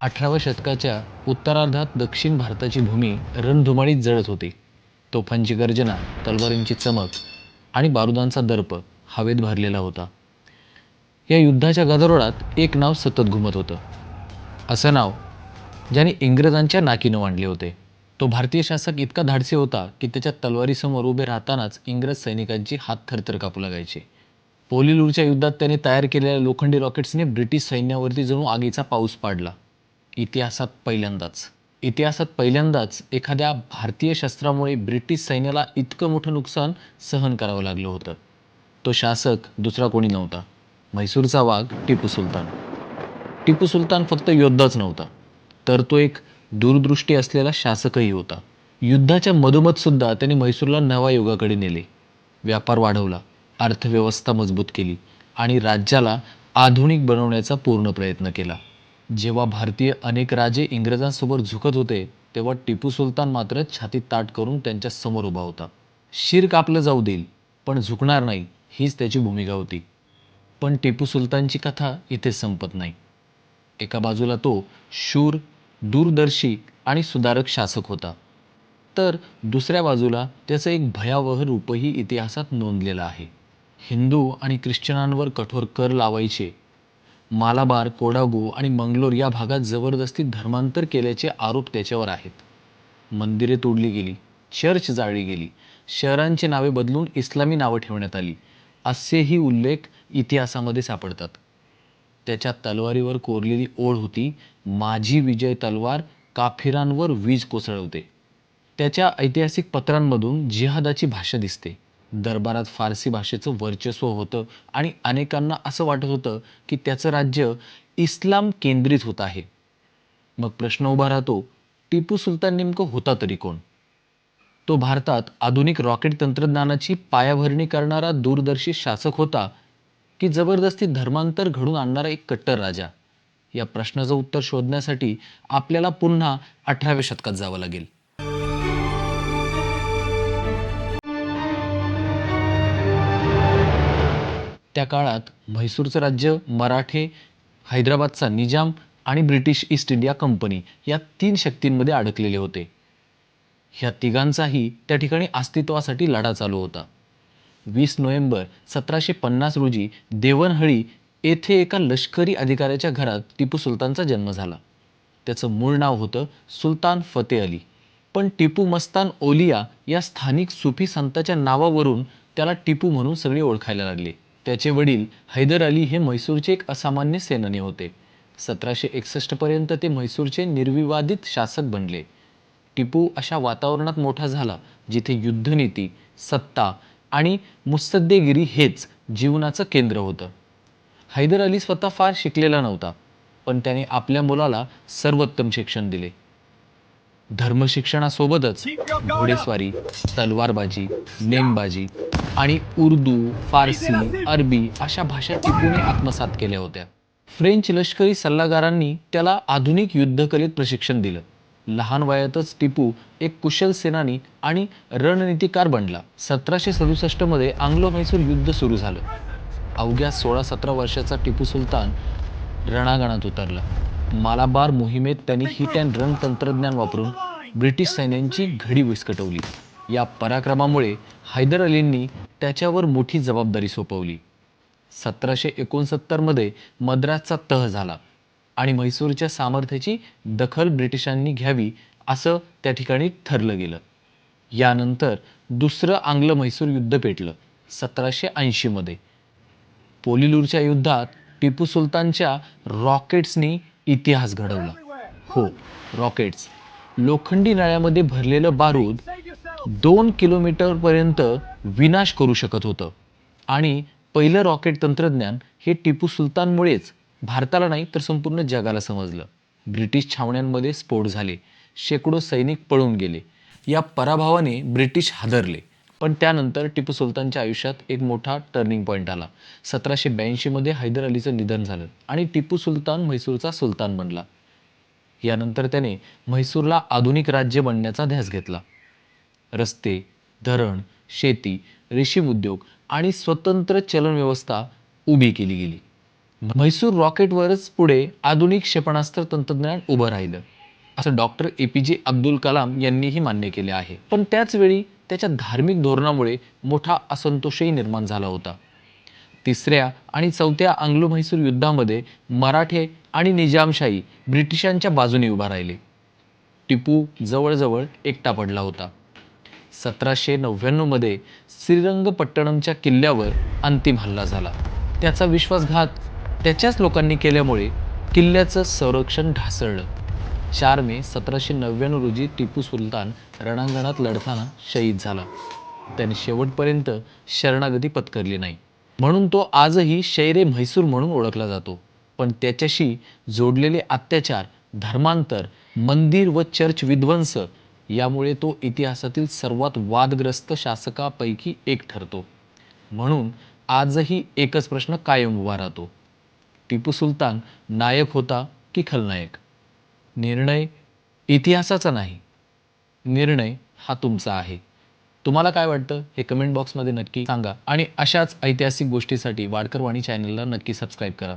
18व्या शतकाच्या उत्तरार्धात दक्षिण भारताची भूमी रणधुमाळीत जळत होती. तोफांची गर्जना, तलवारींची चमक आणि बारुदांचा दर्प हवेत भरलेला होता. या युद्धाच्या गदारोळात एक नाव सतत घुमत होतं. असं नाव ज्याने इंग्रजांच्या नाकीनं वाढले होते. तो भारतीय शासक इतका धाडसी होता की त्याच्या तलवारीसमोर उभे राहतानाच इंग्रज सैनिकांची हात थरथर कापू लागायचे. पोलिलूरच्या युद्धात त्याने तयार केलेल्या लोखंडी रॉकेट्सने ब्रिटिश सैन्यावरती जणू आगीचा पाऊस पाडला. इतिहासात पहिल्यांदाच एखाद्या भारतीय शस्त्रामुळे ब्रिटिश सैन्याला इतकं मोठं नुकसान सहन करावं लागलं होतं. तो शासक दुसरा कोणी नव्हता, म्हैसूरचा वाघ टिपू सुलतान. टिपू सुलतान फक्त योद्धाच नव्हता, तर तो एक दूरदृष्टी असलेला शासकही होता. युद्धाच्या मधोमधसुद्धा त्याने म्हैसूरला नव्या युगाकडे नेले. व्यापार वाढवला, अर्थव्यवस्था मजबूत केली आणि राज्याला आधुनिक बनवण्याचा पूर्ण प्रयत्न केला. जेव्हा भारतीय अनेक राजे इंग्रजांसमोर झुकत होते, तेव्हा टिपू सुलतान मात्र छाती ताठ करून त्यांच्या समोर उभा होता. शिर कापलं जाऊ देईल, पण झुकणार नाही, हीच त्याची भूमिका होती. पण टिपू सुलतानची कथा इथेच संपत नाही. एका बाजूला तो शूर, दूरदर्शी आणि सुधारक शासक होता, तर दुसऱ्या बाजूला त्याचं एक भयावह रूपही इतिहासात नोंदलेलं आहे. हिंदू आणि ख्रिश्चनांवर कठोर कर लावायचे. मालाबार, कोडागू आणि मंगलोर या भागात जबरदस्ती धर्मांतर केल्याचे आरोप त्याच्यावर आहेत. मंदिरे तोडली गेली, चर्च जाळली गेली, शहरांची नावे बदलून इस्लामी नावं ठेवण्यात आली, असेही उल्लेख इतिहासामध्ये सापडतात. त्याच्या तलवारीवर कोरलेली ओळ होती, माझी विजय तलवार काफिरांवर वीज कोसळवते. त्याच्या ऐतिहासिक पत्रांमधून जिहादाची भाषा दिसते. दरबारात फारसी भाषेचं वर्चस्व होतं आणि अनेकांना असं वाटत होतं की त्याचं राज्य इस्लाम केंद्रित होत आहे. मग प्रश्न उभा राहतो, टिपू सुलतान नेमकं होता तरी कोण? तो भारतात आधुनिक रॉकेट तंत्रज्ञानाची पायाभरणी करणारा दूरदर्शी शासक होता, की जबरदस्ती धर्मांतर घडून आणणारा एक कट्टर राजा? या प्रश्नाचं उत्तर शोधण्यासाठी आपल्याला पुन्हा 18व्या शतकात जावं लागेल. त्या काळात म्हैसूरचं राज्य मराठे, हैदराबादचा निजाम आणि ब्रिटिश ईस्ट इंडिया कंपनी या 3 शक्तींमध्ये अडकलेले होते. ह्या तिघांचाही त्या ठिकाणी अस्तित्वासाठी लढा चालू होता. 20 नोव्हेंबर 1750 रोजी देवनहळ्ळी येथे एका लष्करी अधिकाऱ्याच्या घरात टिपू सुलतानचा जन्म झाला. त्याचं मूळ नाव होतं सुलतान फतेह अली, पण टिपू मस्तान ओलिया या स्थानिक सुफी संताच्या नावावरून त्याला टिपू म्हणून सगळे ओळखायला लागले. त्याचे वडील हैदर अली हे म्हैसूरचे एक असामान्य सेनानी होते. 1761 पर्यंत ते म्हैसूरचे निर्विवादित शासक बनले. टिपू अशा वातावरणात मोठा झाला जिथे युद्धनीती, सत्ता आणि मुत्सद्देगिरी हेच जीवनाचं केंद्र होतं. हैदर अली स्वतः फार शिकलेला नव्हता, पण त्याने आपल्या मुलाला सर्वोत्तम शिक्षण दिले. धर्मशिक्षणासोबतच घोडेस्वारी, तलवारबाजी, नेमबाजी आणि उर्दू, फारसी, अरबी अशा भाषा टिपूने आत्मसात केल्या होत्या. फ्रेंच लष्करी सल्लागारांनी त्याला आधुनिक युद्धकलेत प्रशिक्षण दिलं. लहान वयातच टिपू एक कुशल सेनानी आणि रणनीतिकार बनला. 1767 मध्ये आंग्लो-म्हैसूर युद्ध सुरू झालं. अवघ्या 16-17 वर्षाचा टिपू सुलतान रणांगणात उतरला. मालाबार मोहिमेत त्यांनी हिट अँड रन तंत्रज्ञान वापरून ब्रिटिश सैन्यांची घडी विस्कटवली. या पराक्रमामुळे हैदर अलींनी त्याच्यावर मोठी जबाबदारी सोपवली. 1769 मध्ये मद्रासचा तह झाला आणि म्हैसूरच्या सामर्थ्याची दखल ब्रिटिशांनी घ्यावी असं त्या ठिकाणी ठरलं गेलं. यानंतर दुसरं आंग्ल-म्हैसूर युद्ध पेटलं 1780 मध्ये. पोलिलूरच्या युद्धात टिपू सुलतानच्या रॉकेट्सनी इतिहास घडवला. हो, रॉकेट्स. लोखंडी नळ्यामध्ये भरलेलं बारूद 2 किलोमीटरपर्यंत विनाश करू शकत होतं आणि पहिलं रॉकेट तंत्रज्ञान हे टिपू सुलतानमुळेच भारताला नाही तर संपूर्ण जगाला समजलं. ब्रिटिश छावण्यांमध्ये स्फोट झाले, शेकडो सैनिक पळून गेले. या पराभवाने ब्रिटिश हादरले. पण त्यानंतर टिपू सुलतानच्या आयुष्यात एक मोठा टर्निंग पॉईंट आला. 1782 मध्ये हैदर अलीचं निधन झालं आणि टिपू सुलतान म्हैसूरचा सुलतान बनला. यानंतर त्याने म्हैसूरला आधुनिक राज्य बनण्याचा ध्यास घेतला. रस्ते, धरण, शेती, रेशीम उद्योग आणि स्वतंत्र चलनव्यवस्था उभी केली गेली. म्हैसूर रॉकेटवरच पुढे आधुनिक क्षेपणास्त्र तंत्रज्ञान उभं राहिलं, असं डॉक्टर APJ अब्दुल कलाम यांनीही मान्य केले आहे. पण त्याच वेळी त्याच्या धार्मिक धोरणामुळे मोठा असंतोषही निर्माण झाला होता. तिसऱ्या आणि चौथ्या आंग्लो म्हैसूर युद्धामध्ये मराठे आणि निजामशाही ब्रिटिशांच्या बाजूने उभा राहिले. टिपू जवळजवळ एकटा पडला होता. 1799 मध्ये श्रीरंगपट्टणमच्या किल्ल्यावर अंतिम हल्ला झाला. त्याचा विश्वासघात त्याच्याच लोकांनी केल्यामुळे किल्ल्याचं संरक्षण ढासळलं. 4 मे 1799 रोजी टिपू सुलतान रणांगणात लढताना शहीद झाला. त्याने शेवटपर्यंत शरणागती पत्करली नाही. म्हणून तो आजही शैरे म्हैसूर म्हणून ओळखला जातो. पण त्याच्याशी जोडलेले अत्याचार, धर्मांतर, मंदिर व चर्च विध्वंस यामुळे तो इतिहासातील सर्वात वादग्रस्त शासकापैकी एक ठरतो. म्हणून आजही एकच प्रश्न कायम उभा राहतो: टिपू सुलतान नायक होता की खलनायक? निर्णय इतिहासाचा नाही, निर्णय हा तुमचा आहे. तुम्हाला काय वाटतं हे कमेंट बॉक्समध्ये नक्की सांगा आणि अशाच ऐतिहासिक गोष्टीसाठी वाडकर वाणी चॅनलला नक्की सबस्क्राईब करा.